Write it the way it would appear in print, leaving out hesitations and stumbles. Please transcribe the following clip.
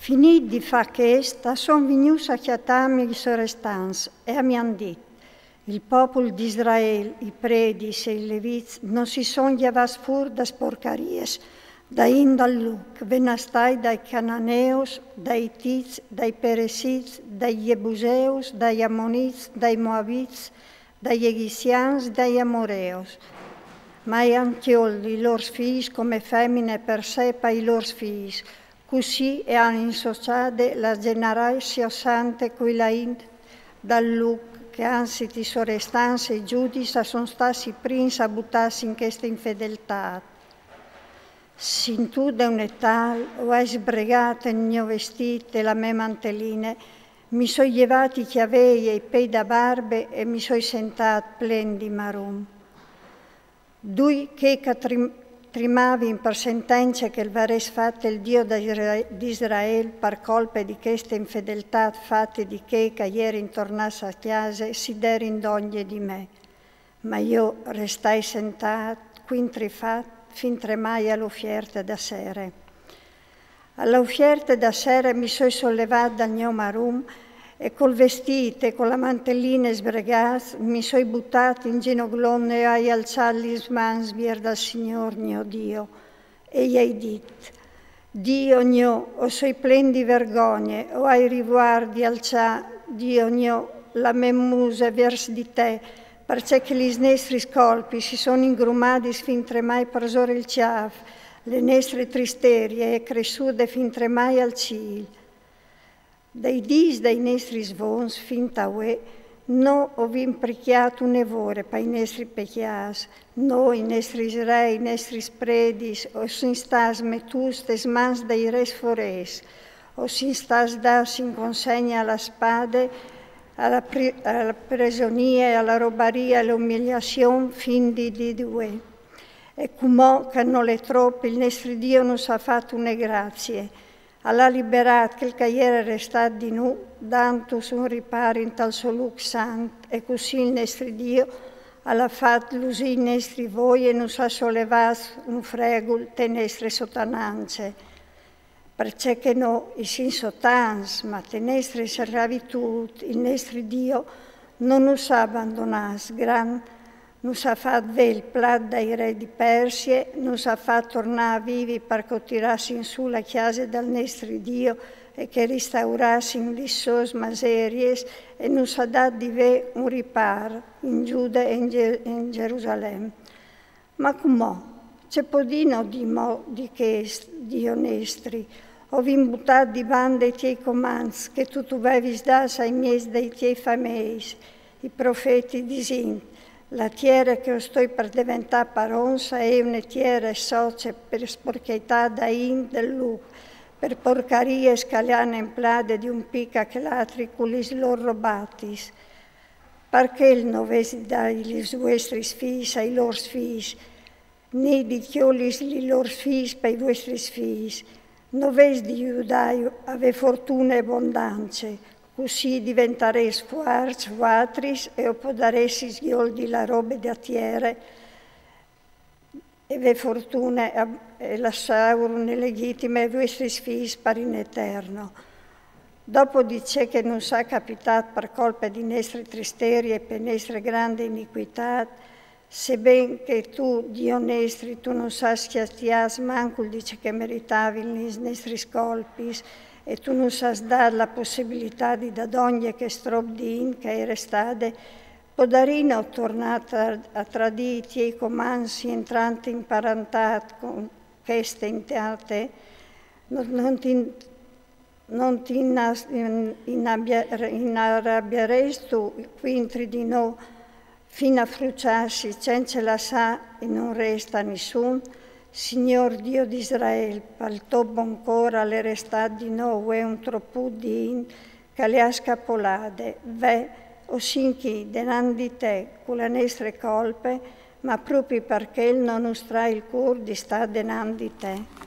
Finit di fa questa, son venuti a chiatarmi i sorestans e mi han dit: il popolo di Israele, i predis e i levits non si sono llevati fur das porcaries, dain dal luc, venastai dai cananeus, dai tiz, dai peresiz, dai jebuseus, dai ammoniz, dai moabiz, dai eghizians, dai amoreus. Ma anche i loro figli come femmine per sé per i loro figli, così e hanno insociate la generazione santa quella dal luc, che anzi ti sorestanze e giudici sono stati primi a buttarsi in questa infedeltà. Sin tu da un'età ho sbregato il mio vestito e la mia mantelline, mi sono llevati i chiavei e i pei da barbe e mi sono sentato plen di marum. Dui che trimavi per sentenze che il vares fatto il Dio d'Israele per colpa di questa infedeltà fatte di che ieri intornasse a chiesa si derin d'ogni di me. Ma io restai sentato, quintrifato, fin tremai all'offerta da sera. All'offerta da sera mi sono sollevato dal mio marum e col vestito e con la mantellina sbregata mi sono buttato in ginoglone e hai alzato gli smansbier dal Signor mio Dio. E gli hai detto: Dio mio, o sei plen di vergogne, o hai riguardi alza, Dio mio, la mia musa verso di te, perché gli nostri scolpi si sono ingrumati fin tremai per sore il ciaf, le nostre tristerie è cresciute fin tremai al ciel. Dai dis dei nostri svons fin tauè, no ovim prichiato un'evore per i nostri pecchias, noi, i nostri re, i nostri spredis, o sin stas metus tes mans dei res fores, o sin stas das in consegna alla spade, alla prigionia e alla robaria e all'umiliazione fin di due. E come che non le troppe, il nostro Dio non ha fatto une grazie, alla liberato che il cagliere restato di noi, dantus un riparo in tal soluc sant, e così il nostro Dio alla fatto l'usi i nostri voi e non ha sollevato un fregul te nostre sotananze. Perché che no, i sin sotans, ma te nostre servitut, il nostro Dio non nos ha abbandonato, nos ha fatto vel plat dai re di Persie, nos ha fatto tornare vivi per tirarsi in su la chiesa del nostro Dio e che restaurassi in lissos maseries e nos ha dato di ve un riparo in Giuda e in Gerusalemme. Ma com'è? C'è podino di che Dio nostri, ho buttato di banda i tuoi comandi che tu avevi dato ai miei dei tuoi fameis, i profeti disin. La terra che io sto per diventare paronsa è una terra socia per sporchetà da del lup, per porcarie scaliane in plade di un pica che l'altri culis loro robatis. Perché il novesi dai gli vostri figli ai loro figli, né di chiolis li loro figli per i vostri figli. Noves di Giudaio ave fortuna e abbondanze, così diventarei fuarts, vuatris e opodaressi sghioldi la robe da tiere e ve fortuna e lasciarono legittime i vostri figli per in eterno. Dopo dice che non sa capitato per colpa di nostre tristerie e per nostre grandi iniquità, sebben che tu, Dio nostri, tu non sa schiattias mancul dice che meritavi i nostri scolpis e tu non sa dar la possibilità di da ogni che strobdin che era stata podarina tornata a traditi e comansi entranti in parentat con queste intate non ti inarrabbieresti tu quintri di noi fino a fruciarsi senza la sa e non resta nessun, Signor Dio di Israele, per tuo buon cuore le resta di noi un troppo di che le ha scapolate, ve o sinchi denan di te con le nostre colpe, ma proprio perché il non nostra il cuore di sta denan di te.